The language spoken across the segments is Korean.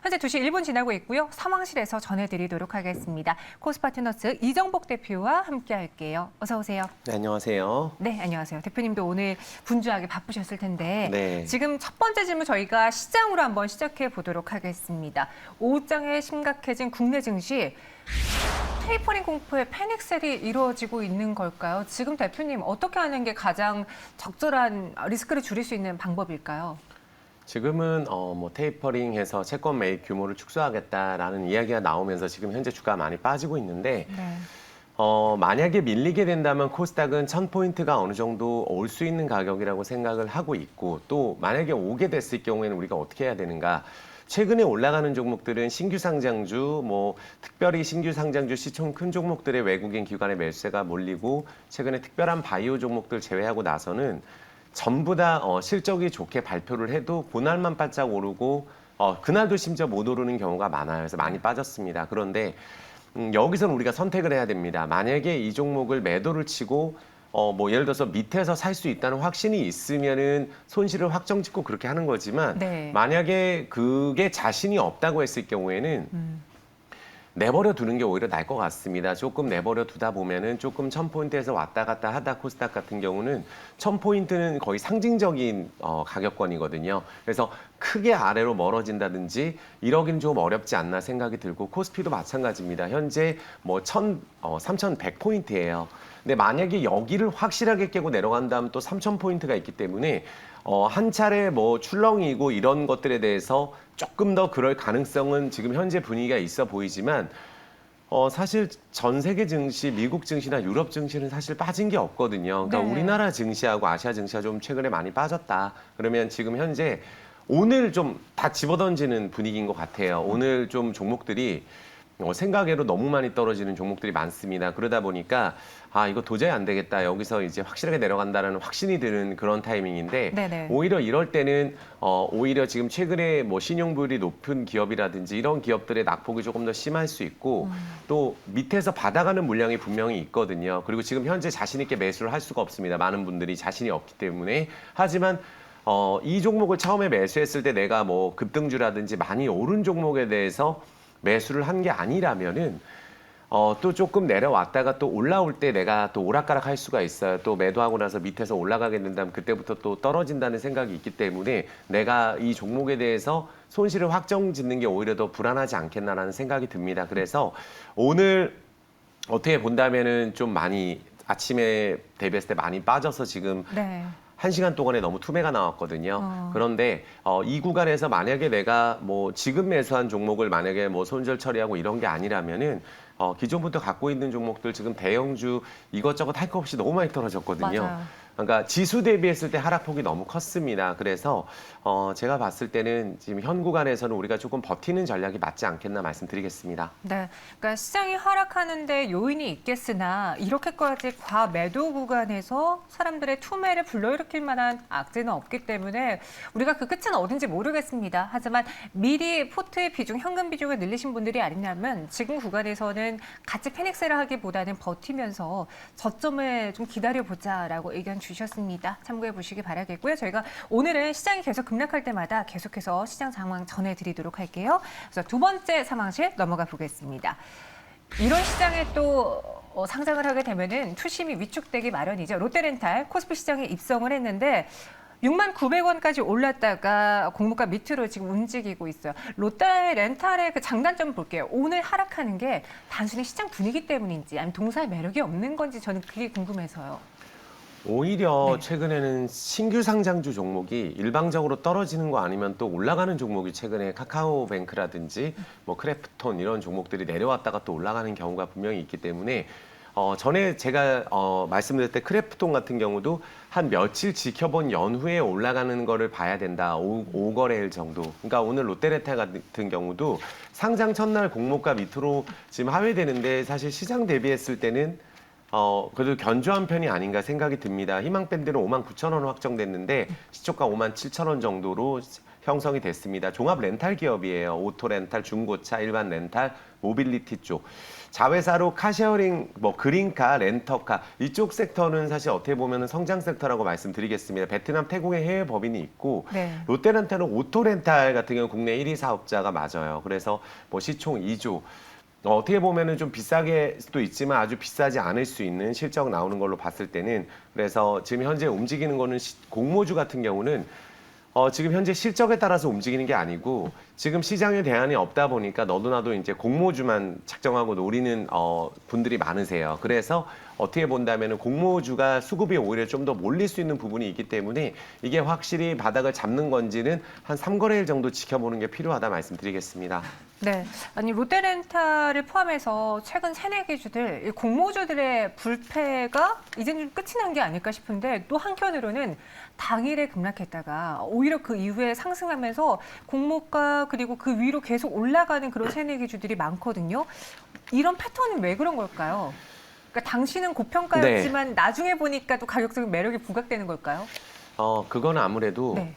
현재 2시 1분 지나고 있고요. 상황실에서 전해드리도록 하겠습니다. 코스파트너스 이정복 대표와 함께할게요. 어서 오세요. 네, 안녕하세요. 네, 안녕하세요. 대표님도 오늘 분주하게 바쁘셨을 텐데 네. 지금 첫 번째 질문 저희가 시장으로 한번 시작해 보도록 하겠습니다. 오후장에 심각해진 국내 증시. 테이퍼링 공포에 패닉셀이 이루어지고 있는 걸까요? 지금 대표님 어떻게 하는 게 가장 적절한 리스크를 줄일 수 있는 방법일까요? 지금은 테이퍼링해서 채권 매입 규모를 축소하겠다라는 이야기가 나오면서 지금 현재 주가가 많이 빠지고 있는데 네. 만약에 밀리게 된다면 코스닥은 1000포인트가 어느 정도 올 수 있는 가격이라고 생각을 하고 있고 또 만약에 오게 됐을 경우에는 우리가 어떻게 해야 되는가? 최근에 올라가는 종목들은 신규 상장주, 특별히 신규 상장주 시총 큰 종목들의 외국인 기관의 매수세가 몰리고 최근에 특별한 바이오 종목들 제외하고 나서는 전부 다 실적이 좋게 발표를 해도 그날만 바짝 오르고 그날도 심지어 못 오르는 경우가 많아요. 그래서 많이 빠졌습니다. 그런데 여기서는 우리가 선택을 해야 됩니다. 만약에 이 종목을 매도를 치고 예를 들어서 밑에서 살 수 있다는 확신이 있으면은 손실을 확정 짓고 그렇게 하는 거지만 네. 만약에 그게 자신이 없다고 했을 경우에는 내버려 두는 게 오히려 나을 것 같습니다. 조금 내버려 두다 보면은 조금 1000포인트에서 왔다 갔다 하다 코스닥 같은 경우는 1000포인트는 거의 상징적인 가격권이거든요. 그래서 크게 아래로 멀어진다든지 이러긴 좀 어렵지 않나 생각이 들고 코스피도 마찬가지입니다. 현재 3100포인트예요. 근데 만약에 여기를 확실하게 깨고 내려간다면 또 3000포인트가 있기 때문에 한 차례 출렁이고 이런 것들에 대해서 조금 더 그럴 가능성은 지금 현재 분위기가 있어 보이지만 사실 전 세계 증시, 미국 증시나 유럽 증시는 사실 빠진 게 없거든요. 그러니까 네. 우리나라 증시하고 아시아 증시가 좀 최근에 많이 빠졌다. 그러면 지금 현재 오늘 좀 다 집어던지는 분위기인 것 같아요. 오늘 좀 종목들이 생각외로 너무 많이 떨어지는 종목들이 많습니다. 그러다 보니까 이거 도저히 안 되겠다. 여기서 이제 확실하게 내려간다는 확신이 드는 그런 타이밍인데 네네. 오히려 이럴 때는 오히려 지금 최근에 신용비율이 높은 기업이라든지 이런 기업들의 낙폭이 조금 더 심할 수 있고 또 밑에서 받아가는 물량이 분명히 있거든요. 그리고 지금 현재 자신 있게 매수를 할 수가 없습니다. 많은 분들이 자신이 없기 때문에. 하지만 이 종목을 처음에 매수했을 때 내가 급등주라든지 많이 오른 종목에 대해서 매수를 한 게 아니라면은 또 조금 내려왔다가 또 올라올 때 내가 또 오락가락 할 수가 있어요. 또 매도하고 나서 밑에서 올라가게 된다면 그때부터 또 떨어진다는 생각이 있기 때문에 내가 이 종목에 대해서 손실을 확정 짓는 게 오히려 더 불안하지 않겠나라는 생각이 듭니다. 그래서 오늘 어떻게 본다면은 좀 많이 아침에 대비했을 때 많이 빠져서 지금 네. 1시간 동안에 너무 투매가 나왔거든요. 그런데 이 구간에서 만약에 내가 지금 매수한 종목을 만약에 손절 처리하고 이런 게 아니라면은 기존부터 갖고 있는 종목들 지금 대형주 이것저것 할 거 없이 너무 많이 떨어졌거든요. 맞아요. 그러니까 지수 대비했을 때 하락폭이 너무 컸습니다. 그래서 제가 봤을 때는 지금 현 구간에서는 우리가 조금 버티는 전략이 맞지 않겠나 말씀드리겠습니다. 네, 그러니까 시장이 하락하는데 요인이 있겠으나 이렇게까지 과매도 구간에서 사람들의 투매를 불러일으킬 만한 악재는 없기 때문에 우리가 그 끝은 어딘지 모르겠습니다. 하지만 미리 포트의 비중, 현금 비중을 늘리신 분들이 아니냐면 지금 구간에서는 같이 패닉셀을 하기보다는 버티면서 저점을 좀 기다려보자라고 의견 주셨습니다. 참고해 보시기 바라겠고요. 저희가 오늘은 시장이 계속 급락할 때마다 계속해서 시장 상황 전해드리도록 할게요. 그래서 두 번째 상황실 넘어가 보겠습니다. 이런 시장에 또 상장을 하게 되면은 투심이 위축되기 마련이죠. 롯데렌탈 코스피 시장에 입성을 했는데 69,000원까지 올랐다가 공모가 밑으로 지금 움직이고 있어요. 롯데렌탈의 그 장단점 볼게요. 오늘 하락하는 게 단순히 시장 분위기 때문인지 아니면 동사의 매력이 없는 건지 저는 그게 궁금해서요. 오히려 네. 최근에는 신규 상장주 종목이 일방적으로 떨어지는 거 아니면 또 올라가는 종목이 최근에 카카오뱅크라든지 크래프톤 이런 종목들이 내려왔다가 또 올라가는 경우가 분명히 있기 때문에 전에 제가 말씀드릴 때 크래프톤 같은 경우도 한 며칠 지켜본 연후에 올라가는 거를 봐야 된다. 5거래일 정도. 그러니까 오늘 롯데렌탈 같은 경우도 상장 첫날 공모가 밑으로 지금 하회되는데 사실 시장 대비했을 때는 그래도 견조한 편이 아닌가 생각이 듭니다. 희망밴드는 59,000원 확정됐는데 시초가 57,000원 정도로 형성이 됐습니다. 종합 렌탈 기업이에요. 오토 렌탈, 중고차, 일반 렌탈, 모빌리티 쪽. 자회사로 카쉐어링, 뭐 그린카, 렌터카 이쪽 섹터는 사실 어떻게 보면 성장 섹터라고 말씀드리겠습니다. 베트남, 태국에 해외 법인이 있고 네. 롯데렌탈은 오토렌탈 같은 경우 국내 1위 사업자가 맞아요. 그래서 뭐 시총 2조. 어떻게 보면은 좀 비싸게 수도 있지만 아주 비싸지 않을 수 있는 실적 나오는 걸로 봤을 때는 그래서 지금 현재 움직이는 거는 공모주 같은 경우는 지금 현재 실적에 따라서 움직이는 게 아니고 지금 시장에 대안이 없다 보니까 너도 나도 이제 공모주만 책정하고 노리는 분들이 많으세요. 그래서 어떻게 본다면은 공모주가 수급이 오히려 좀 더 몰릴 수 있는 부분이 있기 때문에 이게 확실히 바닥을 잡는 건지는 한 3거래일 정도 지켜보는 게 필요하다 말씀드리겠습니다. 네. 아니, 롯데렌탈을 포함해서 최근 세네 개 주들, 이 공모주들의 불패가 이제는 좀 끝이 난 게 아닐까 싶은데 또 한편으로는 당일에 급락했다가 오히려 그 이후에 상승하면서 공모가 그리고 그 위로 계속 올라가는 그런 세네 개 주들이 많거든요. 이런 패턴은 왜 그런 걸까요? 그러니까 당시는 고평가였지만 나중에 보니까 또 가격적인 매력이 부각되는 걸까요? 그거는 아무래도, 네.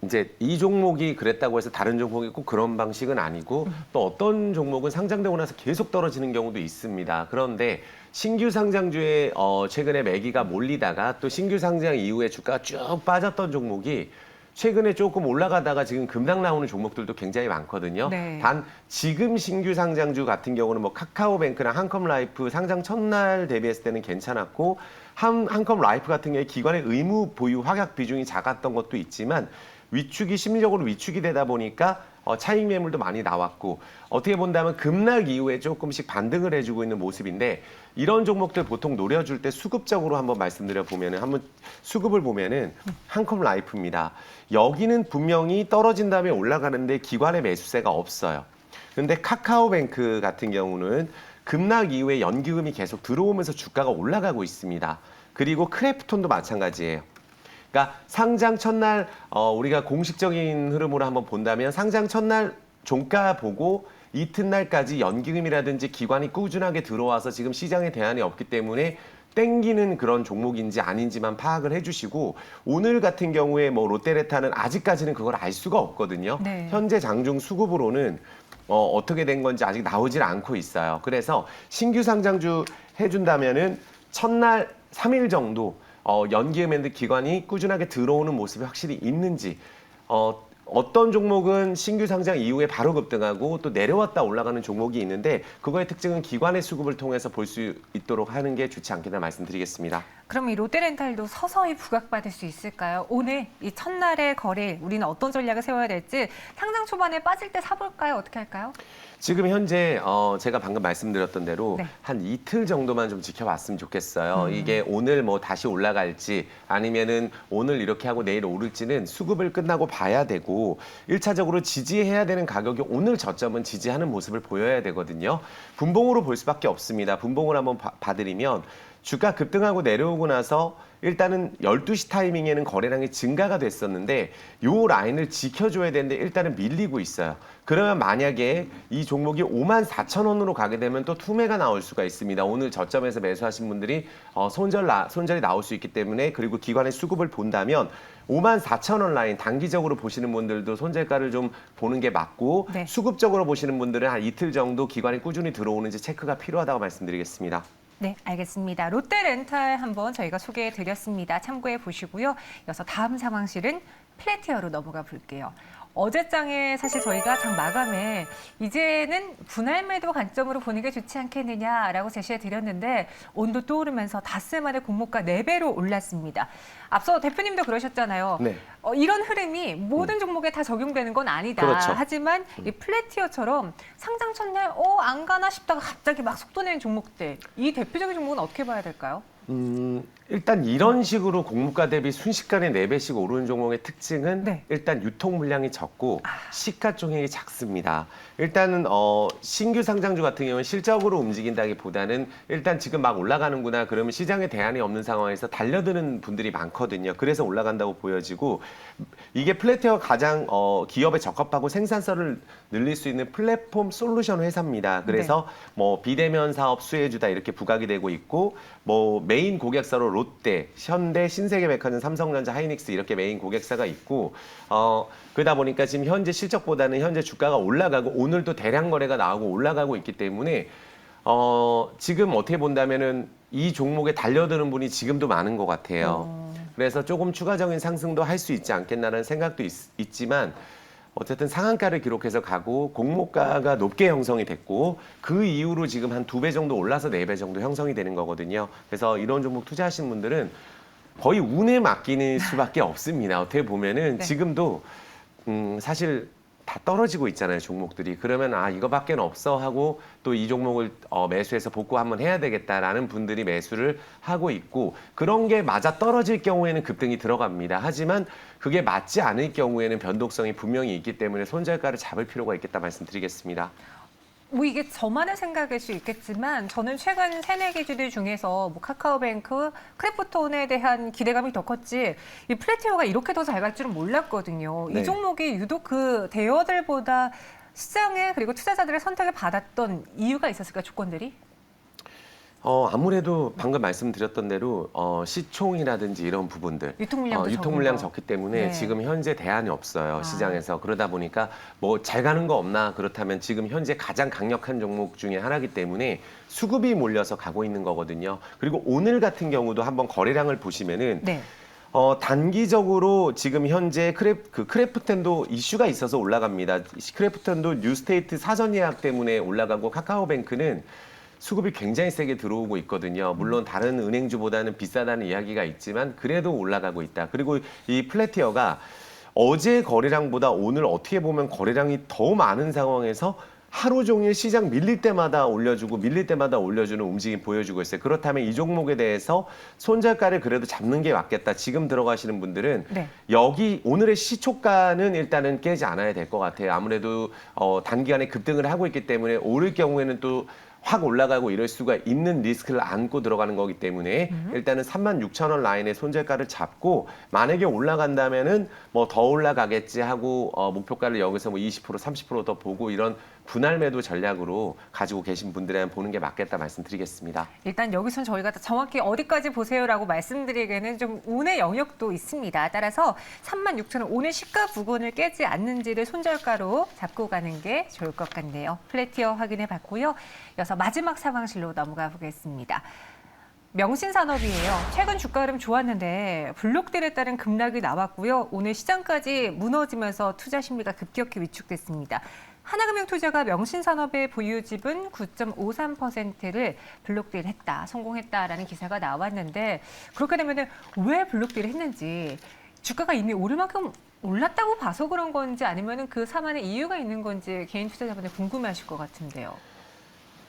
이제 이 종목이 그랬다고 해서 다른 종목이 꼭 그런 방식은 아니고 또 어떤 종목은 상장되고 나서 계속 떨어지는 경우도 있습니다. 그런데 신규 상장주에 최근에 매기가 몰리다가 또 신규 상장 이후에 주가가 쭉 빠졌던 종목이 최근에 조금 올라가다가 지금 급락 나오는 종목들도 굉장히 많거든요. 네. 단 지금 신규 상장주 같은 경우는 뭐 카카오뱅크나 한컴라이프 상장 첫날 대비했을 때는 괜찮았고 한컴라이프 같은 경우에 기관의 의무 보유 확약 비중이 작았던 것도 있지만 위축이 심리적으로 위축이 되다 보니까 차익 매물도 많이 나왔고 어떻게 본다면 급락 이후에 조금씩 반등을 해주고 있는 모습인데 이런 종목들 보통 노려줄 때 수급적으로 한번 말씀드려 보면은 한번 수급을 보면은 한컴라이프입니다. 여기는 분명히 떨어진 다음에 올라가는데 기관의 매수세가 없어요. 근데 카카오뱅크 같은 경우는 급락 이후에 연기금이 계속 들어오면서 주가가 올라가고 있습니다. 그리고 크래프톤도 마찬가지예요. 그러니까 상장 첫날 우리가 공식적인 흐름으로 한번 본다면 상장 첫날 종가 보고 이튿날까지 연기금이라든지 기관이 꾸준하게 들어와서 지금 시장에 대안이 없기 때문에 땡기는 그런 종목인지 아닌지만 파악을 해주시고 오늘 같은 경우에 뭐 롯데레타는 아직까지는 그걸 알 수가 없거든요. 네. 현재 장중 수급으로는 어떻게 된 건지 아직 나오질 않고 있어요. 그래서 신규 상장주 해준다면은 첫날 3일 정도 연기금앤드 기관이 꾸준하게 들어오는 모습이 확실히 있는지 어떤 종목은 신규 상장 이후에 바로 급등하고 또 내려왔다 올라가는 종목이 있는데 그거의 특징은 기관의 수급을 통해서 볼 수 있도록 하는 게 좋지 않겠나 말씀드리겠습니다. 그럼 이 롯데렌탈도 서서히 부각받을 수 있을까요? 오늘 이 첫날의 거래 우리는 어떤 전략을 세워야 될지 상장 초반에 빠질 때 사볼까요? 어떻게 할까요? 지금 현재 제가 방금 말씀드렸던 대로 네. 한 이틀 정도만 좀 지켜봤으면 좋겠어요. 이게 오늘 뭐 다시 올라갈지 아니면은 오늘 이렇게 하고 내일 오를지는 수급을 끝나고 봐야 되고 1차적으로 지지해야 되는 가격이 오늘 저점은 지지하는 모습을 보여야 되거든요. 분봉으로 볼 수밖에 없습니다. 분봉을 한번 봐드리면 주가 급등하고 내려오고 나서 일단은 12시 타이밍에는 거래량이 증가가 됐었는데 요 라인을 지켜줘야 되는데 일단은 밀리고 있어요. 그러면 만약에 이 종목이 54,000원으로 가게 되면 또 투매가 나올 수가 있습니다. 오늘 저점에서 매수하신 분들이 손절이 나올 수 있기 때문에 그리고 기관의 수급을 본다면 54,000원 라인 단기적으로 보시는 분들도 손절가를 좀 보는 게 맞고 네. 수급적으로 보시는 분들은 한 이틀 정도 기관이 꾸준히 들어오는지 체크가 필요하다고 말씀드리겠습니다. 네, 알겠습니다. 롯데렌탈 한번 저희가 소개해 드렸습니다. 참고해 보시고요. 이어서 다음 상황실은 플래티어로 넘어가 볼게요. 어제장에 사실 저희가 장 마감에 이제는 분할 매도 관점으로 보는 게 좋지 않겠느냐라고 제시해 드렸는데 온도 또 오르면서 닷새 만에 공모가 4배로 올랐습니다. 앞서 대표님도 그러셨잖아요. 네. 이런 흐름이 모든 종목에 다 적용되는 건 아니다. 그렇죠. 하지만 이 플래티어처럼 상장 첫날 안 가나 싶다가 갑자기 막 속도 내는 종목들 이 대표적인 종목은 어떻게 봐야 될까요? 일단 이런 식으로 공모가 대비 순식간에 4배씩 오르는 종목의 특징은 네. 일단 유통 물량이 적고 시가총액이 작습니다. 일단은 신규 상장주 같은 경우는 실적으로 움직인다기보다는 일단 지금 막 올라가는구나 그러면 시장에 대안이 없는 상황에서 달려드는 분들이 많거든요. 그래서 올라간다고 보여지고 이게 플래티어가 가장 기업에 적합하고 생산성을 늘릴 수 있는 플랫폼 솔루션 회사입니다. 그래서 뭐 비대면 사업 수혜주다 이렇게 부각이 되고 있고 뭐 메인 고객사로 롯데, 현대, 신세계백화점, 삼성전자, 하이닉스 이렇게 메인 고객사가 있고 그러다 보니까 지금 현재 실적보다는 현재 주가가 올라가고 오늘도 대량 거래가 나오고 올라가고 있기 때문에 지금 어떻게 본다면은 이 종목에 달려드는 분이 지금도 많은 것 같아요. 그래서 조금 추가적인 상승도 할 수 있지 않겠나라는 생각도 있지만 어쨌든 상한가를 기록해서 가고 공모가가 높게 형성이 됐고 그 이후로 지금 한 2배 정도 올라서 4배 정도 형성이 되는 거거든요. 그래서 이런 종목 투자하시는 분들은 거의 운에 맡기는 수밖에 없습니다. 어떻게 보면은 네. 지금도 사실 다 떨어지고 있잖아요, 종목들이. 그러면 이거밖에 없어 하고 또 이 종목을 매수해서 복구 한번 해야 되겠다라는 분들이 매수를 하고 있고 그런 게 맞아 떨어질 경우에는 급등이 들어갑니다. 하지만 그게 맞지 않을 경우에는 변동성이 분명히 있기 때문에 손절가를 잡을 필요가 있겠다 말씀드리겠습니다. 뭐 이게 저만의 생각일 수 있겠지만 저는 최근 새내 기주들 중에서 뭐 카카오뱅크, 크래프톤에 대한 기대감이 더 컸지 이 플래티오가 이렇게 더 잘 갈 줄은 몰랐거든요. 네. 이 종목이 유독 그 대여들보다 시장에 그리고 투자자들의 선택을 받았던 이유가 있었을까, 조건들이? 아무래도 방금 말씀드렸던 대로 시총이라든지 이런 부분들 유통 물량도 유통 물량 적은 거. 적기 때문에 네. 지금 현재 대안이 없어요, 시장에서. 그러다 보니까 뭐 잘 가는 거 없나 그렇다면 지금 현재 가장 강력한 종목 중에 하나이기 때문에 수급이 몰려서 가고 있는 거거든요. 그리고 오늘 같은 경우도 한번 거래량을 보시면은 네. 단기적으로 지금 현재 크래프톤도 이슈가 있어서 올라갑니다. 크래프톤도 뉴스테이트 사전 예약 때문에 올라가고 카카오뱅크는 수급이 굉장히 세게 들어오고 있거든요. 물론 다른 은행주보다는 비싸다는 이야기가 있지만 그래도 올라가고 있다. 그리고 이 플래티어가 어제 거래량보다 오늘 어떻게 보면 거래량이 더 많은 상황에서 하루 종일 시장 밀릴 때마다 올려주고 밀릴 때마다 올려주는 움직임 보여주고 있어요. 그렇다면 이 종목에 대해서 손절가를 그래도 잡는 게 맞겠다. 지금 들어가시는 분들은 네. 여기 오늘의 시초가는 일단은 깨지 않아야 될 것 같아요. 아무래도 단기간에 급등을 하고 있기 때문에 오를 경우에는 또 확 올라가고 이럴 수가 있는 리스크를 안고 들어가는 거기 때문에 일단은 36,000원 라인의 손절가를 잡고 만약에 올라간다면은 뭐 더 올라가겠지 하고 목표가를 여기서 뭐 20% 30%더 보고 이런 분할 매도 전략으로 가지고 계신 분들은 보는 게 맞겠다 말씀드리겠습니다. 일단 여기선 저희가 정확히 어디까지 보세요라고 말씀드리기에는 좀 운의 영역도 있습니다. 따라서 36,000원 오늘 시가 부근을 깨지 않는지를 손절가로 잡고 가는 게 좋을 것 같네요. 플래티어 확인해 봤고요. 이어서 마지막 상황실로 넘어가 보겠습니다. 명신산업이에요. 최근 주가 흐름 좋았는데 블록딜에 따른 급락이 나왔고요. 오늘 시장까지 무너지면서 투자 심리가 급격히 위축됐습니다. 하나금융투자가 명신산업의 보유 지분 9.53%를 블록딜 했다, 성공했다라는 기사가 나왔는데 그렇게 되면 왜 블록딜을 했는지 주가가 이미 오를 만큼 올랐다고 봐서 그런 건지 아니면 그 사만의 이유가 있는 건지 개인 투자자분들 궁금해하실 것 같은데요.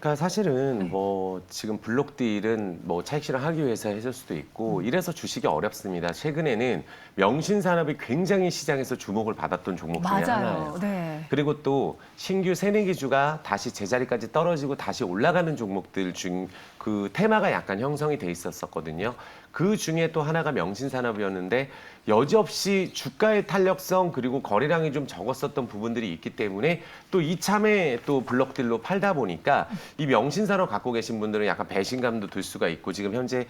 그러니까 사실은 네. 뭐 지금 블록딜은 뭐 차익 실현하기 위해서 했을 수도 있고 이래서 주식이 어렵습니다. 최근에는 명신산업이 굉장히 시장에서 주목을 받았던 종목 중에 하나예요. 맞아요. 네. 그리고 또 신규 새내기주가 다시 제자리까지 떨어지고 다시 올라가는 종목들 중 그 테마가 약간 형성이 돼 있었거든요. 그 중에 또 하나가 명신산업이었는데 여지없이 주가의 탄력성 그리고 거래량이 좀 적었었던 부분들이 있기 때문에 또 이참에 또 블록딜로 팔다 보니까 이 명신산업 갖고 계신 분들은 약간 배신감도 들 수가 있고 지금 현재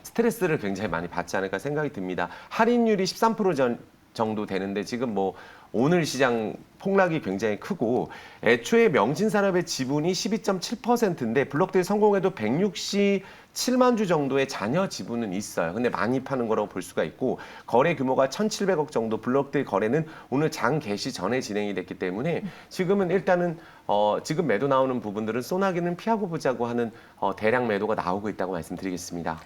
스트레스를 굉장히 많이 받지 않을까 생각이 듭니다. 할인율이 13% 정도 되는데 지금 뭐 오늘 시장 폭락이 굉장히 크고 애초에 명신산업의 지분이 12.7%인데 블록딜 성공해도 167만 주 정도의 잔여 지분은 있어요. 근데 많이 파는 거라고 볼 수가 있고 거래 규모가 1,700억 정도 블록딜 거래는 오늘 장 개시 전에 진행이 됐기 때문에 지금은 일단은 지금 매도 나오는 부분들은 소나기는 피하고 보자고 하는 대량 매도가 나오고 있다고 말씀드리겠습니다.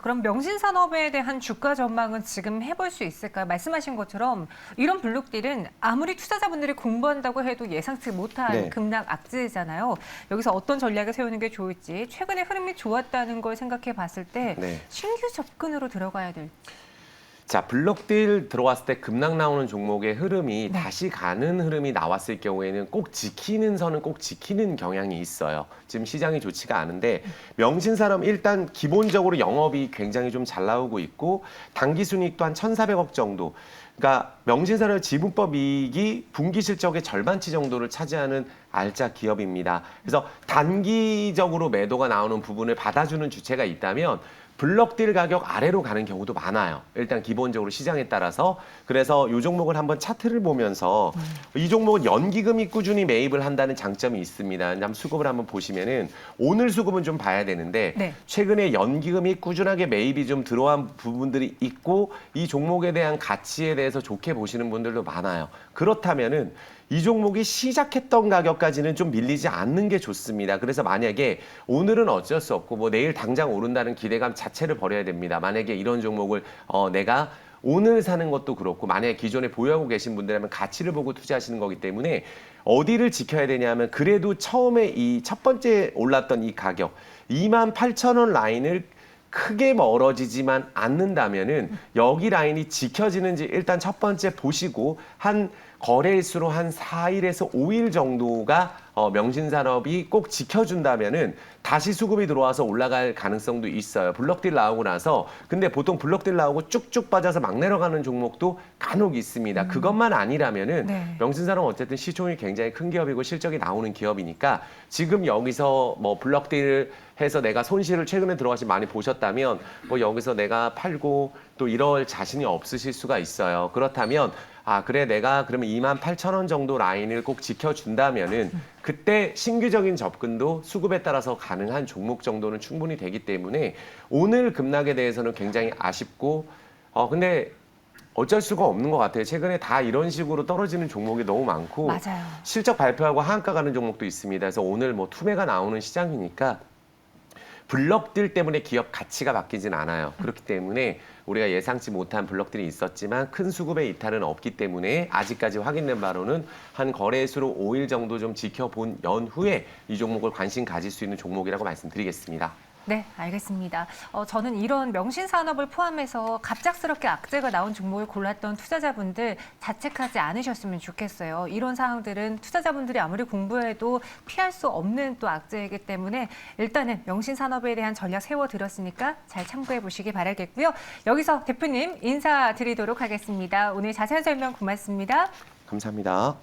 그럼 명신산업에 대한 주가 전망은 지금 해볼 수 있을까요? 말씀하신 것처럼 이런 블록딜은 아무리 투자자분들이 공부한다고 해도 예상치 못한 네. 급락 악재잖아요. 여기서 어떤 전략을 세우는 게 좋을지 최근에 흐름이 좋았다는 걸 생각해 봤을 때 네. 신규 접근으로 들어가야 될지. 자, 블록딜 들어왔을 때 급락 나오는 종목의 흐름이 네. 다시 가는 흐름이 나왔을 경우에는 꼭 지키는 선은 꼭 지키는 경향이 있어요. 지금 시장이 좋지가 않은데 명신산업 일단 기본적으로 영업이 굉장히 좀 잘 나오고 있고 당기순이익도 한 1,400억 정도. 그러니까 명신산업 지분법 이익이 분기 실적의 절반치 정도를 차지하는 알짜 기업입니다. 그래서 단기적으로 매도가 나오는 부분을 받아주는 주체가 있다면 블럭딜 가격 아래로 가는 경우도 많아요. 일단 기본적으로 시장에 따라서. 그래서 이 종목을 한번 차트를 보면서 이 종목은 연기금이 꾸준히 매입을 한다는 장점이 있습니다. 한번 수급을 한번 보시면은 오늘 수급은 좀 봐야 되는데 네. 최근에 연기금이 꾸준하게 매입이 좀 들어온 부분들이 있고 이 종목에 대한 가치에 대해서 좋게 보시는 분들도 많아요. 그렇다면은 이 종목이 시작했던 가격까지는 좀 밀리지 않는 게 좋습니다. 그래서 만약에 오늘은 어쩔 수 없고 뭐 내일 당장 오른다는 기대감 자체를 버려야 됩니다. 만약에 이런 종목을 내가 오늘 사는 것도 그렇고 만약에 기존에 보유하고 계신 분들이라면 가치를 보고 투자하시는 거기 때문에 어디를 지켜야 되냐면 그래도 처음에 이 첫 번째 올랐던 이 가격 28,000원 라인을 크게 멀어지지만 않는다면은 여기 라인이 지켜지는지 일단 첫 번째 보시고 한 거래일수로 한 4일에서 5일 정도가 명신산업이 꼭 지켜준다면은 다시 수급이 들어와서 올라갈 가능성도 있어요. 블럭딜 나오고 나서 근데 보통 블럭딜 나오고 쭉쭉 빠져서 막 내려가는 종목도 간혹 있습니다. 그것만 아니라면은 네. 명신산업 어쨌든 시총이 굉장히 큰 기업이고 실적이 나오는 기업이니까 지금 여기서 뭐 블럭딜 해서 내가 손실을 최근에 들어가시 많이 보셨다면 뭐 여기서 내가 팔고 또 이럴 자신이 없으실 수가 있어요. 그렇다면 아 그래 내가 그러면 28,000원 정도 라인을 꼭 지켜준다면은 그때 신규적인 접근도 수급에 따라서 가능한 종목 정도는 충분히 되기 때문에 오늘 급락에 대해서는 굉장히 아쉽고 근데 어쩔 수가 없는 것 같아요. 최근에 다 이런 식으로 떨어지는 종목이 너무 많고 맞아요. 실적 발표하고 하한가 가는 종목도 있습니다. 그래서 오늘 뭐 투매가 나오는 시장이니까 블럭들 때문에 기업 가치가 바뀌진 않아요. 그렇기 때문에 우리가 예상치 못한 블럭들이 있었지만 큰 수급의 이탈은 없기 때문에 아직까지 확인된 바로는 한 거래수로 5일 정도 좀 지켜본 연후에 이 종목을 관심 가질 수 있는 종목이라고 말씀드리겠습니다. 네, 알겠습니다. 저는 이런 명신산업을 포함해서 갑작스럽게 악재가 나온 종목을 골랐던 투자자분들 자책하지 않으셨으면 좋겠어요. 이런 상황들은 투자자분들이 아무리 공부해도 피할 수 없는 또 악재이기 때문에 일단은 명신산업에 대한 전략 세워드렸으니까 잘 참고해 보시기 바라겠고요. 여기서 대표님 인사드리도록 하겠습니다. 오늘 자세한 설명 고맙습니다. 감사합니다.